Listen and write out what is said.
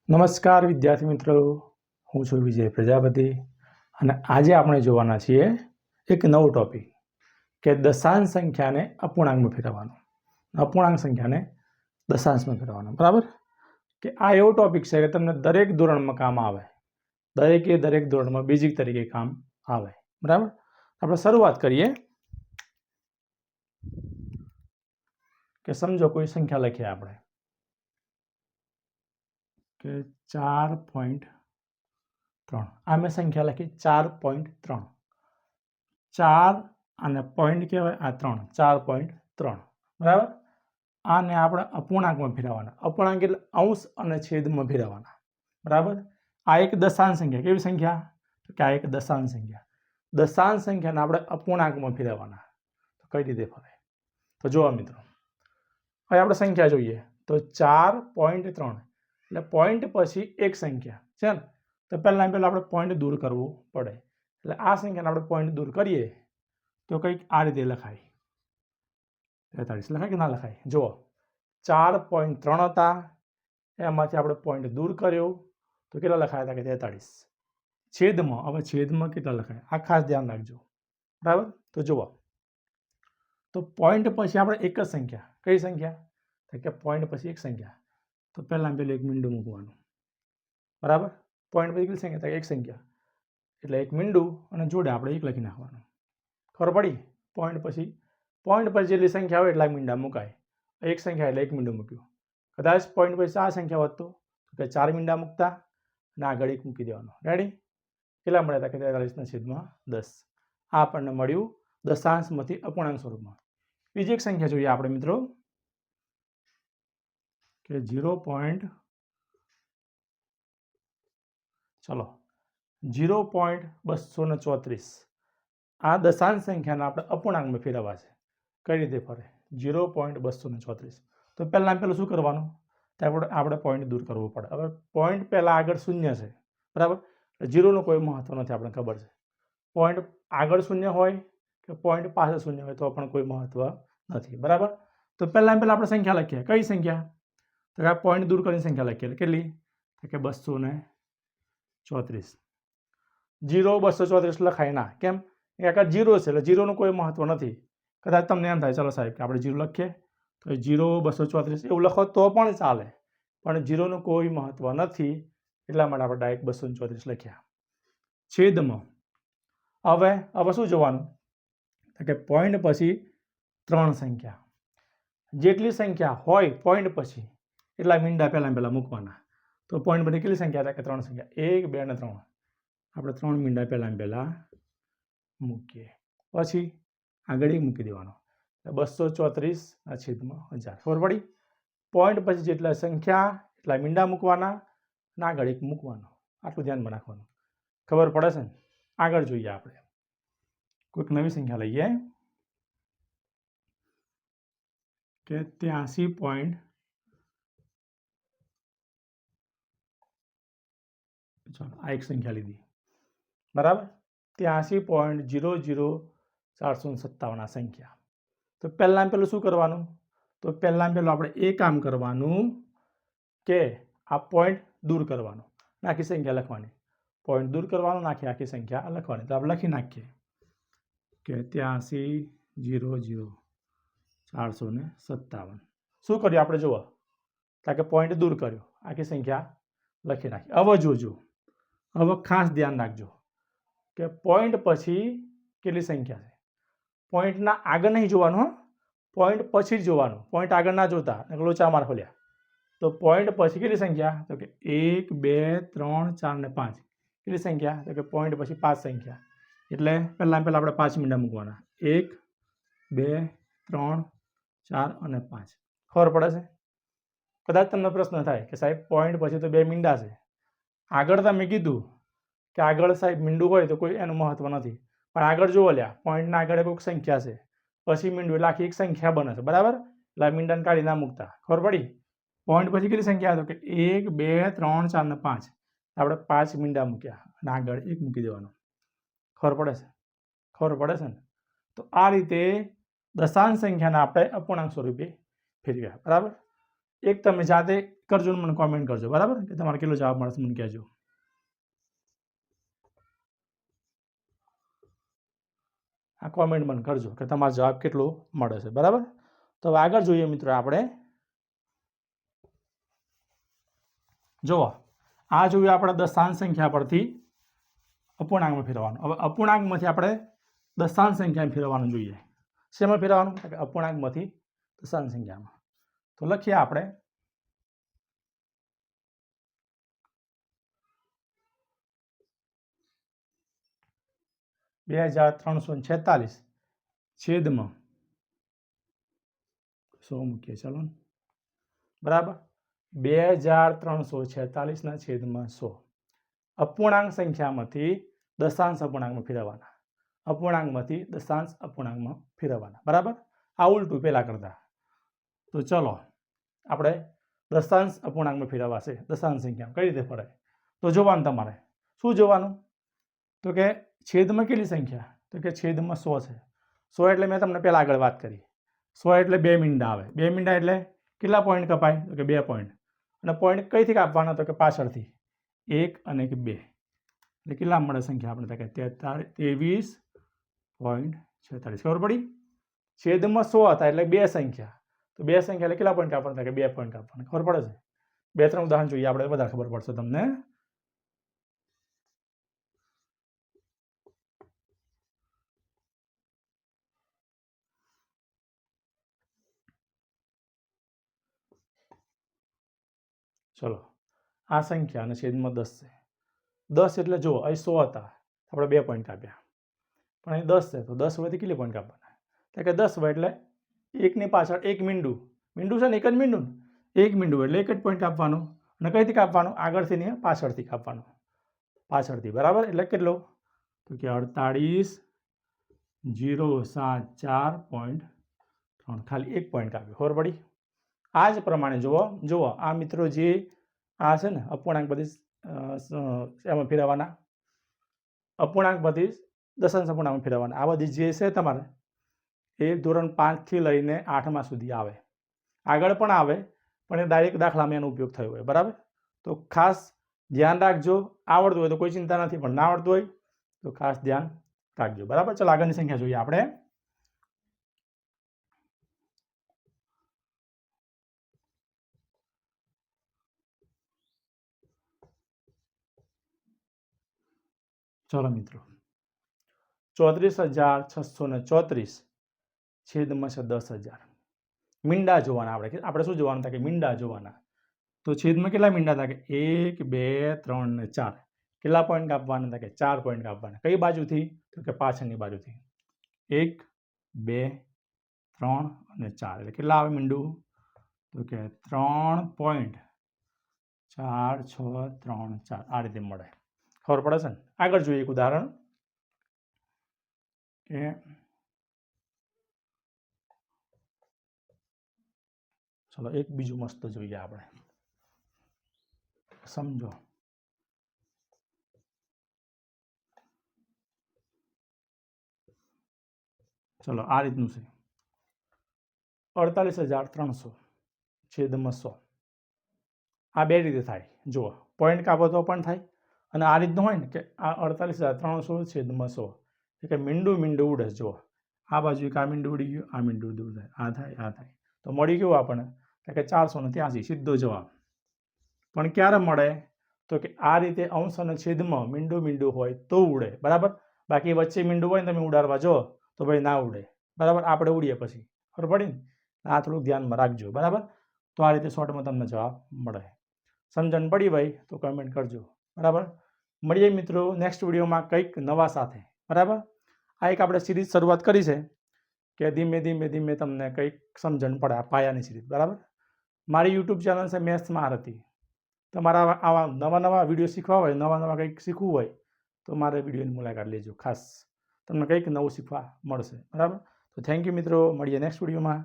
નમસ્કાર વિદ્યાર્થી મિત્રો, હું છું વિજય પ્રજાપતિ અને આજે આપણે જોવાના છીએ એક નવો ટોપિક કે દશાંશ સંખ્યાને અપૂર્ણાંકમાં ફેરવવાનો, અપૂર્ણાંક સંખ્યાને દશાંશમાં ફેરવવાનો. બરાબર? કે આ એવો ટોપિક છે કે તમને દરેક ધોરણમાં કામ આવે, દરેક ધોરણમાં બેઝિક તરીકે કામ આવે. બરાબર? આપણે શરૂઆત કરીએ કે સમજો કોઈ સંખ્યા લખીએ આપણે કે 4.3. આ મેં સંખ્યા લખી 4.3. 4 અને પોઈન્ટ કહેવાય આ 3, 4.3. બરાબર? આને આપણે અપૂર્ણાંકમાં ફેરવવાના. અપૂર્ણાંક એટલે અંશ અને છેદમાં ફેરવવાના. બરાબર? આ એક દશાંશ સંખ્યા. કેવી સંખ્યા? તો કે આ એક દશાંશ સંખ્યા. દશાંશ સંખ્યાને આપણે અપૂર્ણાંકમાં ફેરવવાના. તો કઈ રીતે ફરે? તો જુઓ મિત્રો, હવે આપણે સંખ્યા જોઈએ તો 4.3 એટલે પોઈન્ટ પછી એક સંખ્યા છે ને, તો પહેલા આપણે પોઈન્ટ દૂર કરવું પડે. એટલે આ સંખ્યાને આપણે પોઈન્ટ દૂર કરીએ તો કંઈક આ રીતે લખાય. 43 લખાય કે ના લખાય? જુઓ, 4.3 હતા, એમાંથી આપણે પોઈન્ટ દૂર કર્યો તો કેટલા લખાયા હતા કે 43. છેદમાં, હવે છેદમાં કેટલા લખાય આ ખાસ ધ્યાન રાખજો. બરાબર? તો જુઓ, તો પોઈન્ટ પછી આપણે એક જ સંખ્યા. કઈ સંખ્યા? તો કે પોઈન્ટ પછી એક સંખ્યા. તો પહેલાં એક મીંડું મૂકવાનું. બરાબર? પોઈન્ટ પછી કેટલી સંખ્યા? એક સંખ્યા એટલે એક મીંડું અને જોડે આપણે એક લખી નાખવાનું. ખબર પડી? પોઈન્ટ પછી જેટલી સંખ્યા હોય એટલા મીંડા મુકાય. એક સંખ્યા એટલે એક મીંડું મૂક્યું. કદાચ પોઈન્ટ પછી આ સંખ્યા વધતો તો 4 મીંડા મૂકતા અને આગળ એક મૂકી દેવાનો. રેડી? કેટલા મળ્યા હતા કે 43/10. આ આપણને મળ્યું દશાંશમાંથી અપૂર્ણાંક સ્વરૂપમાં. બીજી એક સંખ્યા જોઈએ આપણે મિત્રો કે 0.234. આ દશાંશ સંખ્યાને આપણે અપૂર્ણાંકમાં ફેરવવા છે. કઈ રીતે ફરે? 0.234. તો પહેલાં શું કરવાનું? તો આપણે પોઈન્ટ દૂર કરવો પડે. હવે પોઈન્ટ પહેલાં આગળ શૂન્ય છે. બરાબર? જીરોનું કોઈ મહત્વ નથી, આપણે ખબર છે. પોઈન્ટ આગળ શૂન્ય હોય કે પોઈન્ટ પાછળ શૂન્ય હોય તો પણ કોઈ મહત્વ નથી. બરાબર? તો પહેલાં આપણે સંખ્યા લખીએ. કઈ સંખ્યા? તો આ પોઈન્ટ દૂર કરીને સંખ્યા લખીએ. કેટલી? તો કે 234. 0.234 લખાય ના. કેમ? કારણ જીરો છે એટલે જીરોનું કોઈ મહત્વ નથી. કદાચ તમને એમ થાય ચાલો સાહેબ કે આપણે 0 લખીએ તો 0.234 એવું લખો તો પણ ચાલે, પણ જીરોનું કોઈ મહત્વ નથી એટલા માટે આપણે ડાયરેક્ટ 234 લખ્યા. છેદમાં હવે શું જોવાનું? તો કે પોઈન્ટ પછી 3 સંખ્યા. જેટલી સંખ્યા હોય પોઈન્ટ પછી એટલા મીંડા પહેલા મૂકવાના. તો પોઈન્ટ પછી કેટલી સંખ્યા હતા કે 3 સંખ્યા? 1, 2 અને 3. આપણે 3 મીંડા પહેલા મૂકીએ. પછી આગળ એક મૂકી દેવાનો. 234/1000. ખબર પડી? પોઈન્ટ પછી જેટલા સંખ્યા એટલા મીંડા મૂકવાના અને આગળ એક મૂકવાનો. આટલું ધ્યાનમાં રાખવાનું. ખબર પડે છે ને? આગળ જોઈએ આપણે કોઈક નવી સંખ્યા લઈએ કે 83. ચાલો આ એક સંખ્યા લીધી. બરાબર? 83.00457 આ સંખ્યા. તો પહેલાં શું કરવાનું? તો પહેલાં આપણે એ કામ કરવાનું કે આ પોઈન્ટ દૂર કરવાનો, આખી સંખ્યા લખવાની. પોઈન્ટ દૂર કરવાનું, આખી સંખ્યા લખવાની. તો આપણે લખી નાખીએ કે 83.00457. શું કર્યું આપણે? જુઓ, કારણ કે પોઈન્ટ દૂર કર્યો, આખી સંખ્યા લખી નાખી. હવે જોજો, હવે ખાસ ધ્યાન રાખજો કે પોઈન્ટ પછી કેટલી સંખ્યા છે. પોઈન્ટના આગળ નહીં જોવાનું, પોઈન્ટ પછી જ જોવાનું. પોઈન્ટ આગળ ના જોતા, લોચા માર ખોલ્યા. તો પોઈન્ટ પછી કેટલી સંખ્યા? તો કે 1, 2, 3, 4 ને 5. કેટલી સંખ્યા? તો કે પોઈન્ટ પછી 5 સંખ્યા. એટલે પહેલાં આપણે 5 મીંડા મૂકવાના. 1, 2, 3, 4 અને 5. ખબર પડે છે? કદાચ તમને પ્રશ્ન થાય કે સાહેબ પોઈન્ટ પછી તો 2 મીંડા છે. આગળ તમે કીધું કે આગળ સાહેબ મીંડું હોય તો કોઈ એનું મહત્વ નથી, પણ આગળ જોવો લ્યા, પોઈન્ટના આગળ કોઈક સંખ્યા છે પછી મીંડું એટલે આખી એક સંખ્યા બને છે. બરાબર? એટલે મીંડાને કાઢી ના મૂકતા. ખબર પડી? પોઈન્ટ પછી કેટલી સંખ્યા? તો કે 1, 2, 3, 4 ને 5. આપણે 5 મીંડા મૂક્યા અને આગળ એક મૂકી દેવાનો. ખબર પડે છે? ખબર પડે છે ને? તો આ રીતે દશાંશ સંખ્યાને આપણે અપૂર્ણાંક સ્વરૂપે ફેરવ્યા. બરાબર? એક તમે જાતે કરજો ને મને કોમેન્ટ કરજો, બરાબર, કે તમારે કેટલો જવાબ મળશે મને કહેજો. આ કોમેન્ટ મને કરજો કે તમારો જવાબ કેટલો મળે છે, બરાબર. તો હવે આગળ જોઈએ મિત્રો આપણે. જુઓ, આ જોયું આપણે દશાંશ સંખ્યા પરથી અપૂર્ણાંકમાં ફેરવવાનું. હવે અપૂર્ણાંકમાંથી આપણે દશાંશ સંખ્યામાં ફેરવવાનું જોઈએ. શેમાં ફેરવવાનું? અપૂર્ણાંકમાંથી દશાંશ સંખ્યામાં. તો લખીએ આપણે 2346 છેદમાં 100 મૂકીએ, ચાલો, બરાબર. 2346 ના છેદમાં 100 અપૂર્ણાંક સંખ્યામાંથી દશાંશ અપૂર્ણાંકમાં ફેરવવાના. અપૂર્ણાંકમાંથી દશાંશ અપૂર્ણાંકમાં ફેરવવાના, બરાબર. આ ઉલટું પહેલા કરતા. તો ચલો આપણે દશાંશ અપૂર્ણાંકમાં ફેરવાશે. દશાંશ સંખ્યા કઈ રીતે ફરે તો જોવાનું તમારે. શું જોવાનું? તો કે છેદમાં કેટલી સંખ્યા? તો કે છેદમાં 100 છે. 100 એટલે મેં તમને પહેલાં આગળ વાત કરી, 100 એટલે 2 મીંડા આવે. 2 મીંડા એટલે કેટલા પોઈન્ટ કપાય? તો કે 2 પોઈન્ટ. અને પોઈન્ટ કઈથી કાપવાના? તો કે પાછળથી 1 અને 2. એટલે કેટલા મળે સંખ્યા આપણે? તો કે 23.46. ખબર પડી? છેદમાં 100 હતા એટલે 2 સંખ્યા. તો 2 સંખ્યા એટલે કેટલા પોઈન્ટ કાપવાના? કે 2 પોઈન્ટ કાપવાના. ખબર પડે છે? 2-3 ઉદાહરણ જોઈએ આપણે, વધારે ખબર પડશે તમને. ચલો, આ સંખ્યા અને છેદમાં 10 છે. 10 એટલે જો અહીં 100 હતા, આપણે 2 પોઈન્ટ કાપ્યા. પણ અહીં 10 છે તો 10 વયથી કેટલી પોઈન્ટ કાપવાના? તો કે 10 વય એટલે એકની પાછળ એક મીંડું. મીંડું છે ને, એક જ મીંડું ને, એક મીંડું એટલે એક જ પોઈન્ટ કાપવાનું. અને કઈથી કાપવાનું? આગળથી ને પાછળથી કાપવાનું. પાછળથી, બરાબર. એટલે કેટલો? તો કે 48,074.3. ખાલી એક પોઈન્ટ કાપ્યો. ખબર પડી? આ જ પ્રમાણે જુઓ આ મિત્રો જે આ છે ને અપૂર્ણાંક બધી એમાં ફેરવવાના, અપૂર્ણાંક બધી દશાંશ અપૂર્ણાંકમાં ફેરવવાના. આ બધી જે છે તમારે એ ધોરણ 5 થી લઈને 8મા સુધી આવે. આગળ પણ આવે પણ એ ડાયરેક્ટ દાખલામાં એનો ઉપયોગ થયો હોય, બરાબર. તો ખાસ ધ્યાન રાખજો. આવડતું હોય તો કોઈ ચિંતા નથી, પણ ના આવડતું હોય તો ખાસ ધ્યાન રાખજો, બરાબર. ચાલો આગળની સંખ્યા જોઈએ આપણે. ચલો મિત્રો, 34,634 છેદમાં છે 10,000. મીંડા જોવાના આપણે શું જોવાનું થાય? કે મીંડા જોવાના. તો છેદમાં કેટલા મીંડા થાય? કે 1, 2, 3 ને 4. કેટલા પોઈન્ટ કાપવાના હતા? કે 4 પોઈન્ટ કાપવાના. કઈ બાજુથી? તો કે પાછળની બાજુથી. 1, 2, 3 અને 4 એટલે કેટલા આવે મીંડું? તો કે 3.4, 6, 3, 4. આ રીતે મળે. ખબર પડે છે ને? આગળ જોઈએ એક ઉદાહરણ કે ચલો એક બીજું મસ્ત જોઈએ આપણે, સમજો. ચલો આ રીતનું છે. 48,300 છેદમાં 100. આ બે રીતે થાય. જુઓ, પોઈન્ટ કાપો તો પણ થાય, અને આ રીતનું હોય ને કે આ 48,300 છેદમાં 100 એટલે મીંડું ઉડે. જુઓ, આ બાજુ એક આ મીંડું ઉડી ગયું, આ મીંડું દૂર થાય, આ થાય. તો મળી ગયું આપણને કે 483 સીધો જવાબ. પણ ક્યારે મળે? તો કે આ રીતે અંશ અને છેદમાં મીંડું હોય તો ઉડે, બરાબર. બાકી વચ્ચે મીંડું હોય ને તમે ઉડાડવા જો તો ભાઈ ના ઉડે, બરાબર. આપણે ઉડીએ પછી. ખબર પડી ને? આ થોડુંક ધ્યાનમાં રાખજો, બરાબર. તો આ રીતે શોર્ટમાં તમને જવાબ મળે. સમજણ પડી ભાઈ તો કમેન્ટ કરજો, બરાબર. મળીએ મિત્રો નેક્સ્ટ વિડીયોમાં કંઈક નવા સાથે, બરાબર. આ એક આપણે સિરીઝ શરૂઆત કરી છે કે ધીમે ધીમે તમને કંઈક સમજણ પડે. આ પાયાની સિરીઝ, બરાબર. મારી યુટ્યુબ ચેનલ છે મેથ્સ મહારથી. તમારા આવા નવા વિડીયો શીખવા હોય, નવા કંઈક શીખવું હોય તો મારા વિડીયોની મુલાકાત લેજો. ખાસ તમને કંઈક નવું શીખવા મળશે, બરાબર. તો થેન્ક યુ મિત્રો, મળીએ નેક્સ્ટ વિડીયોમાં.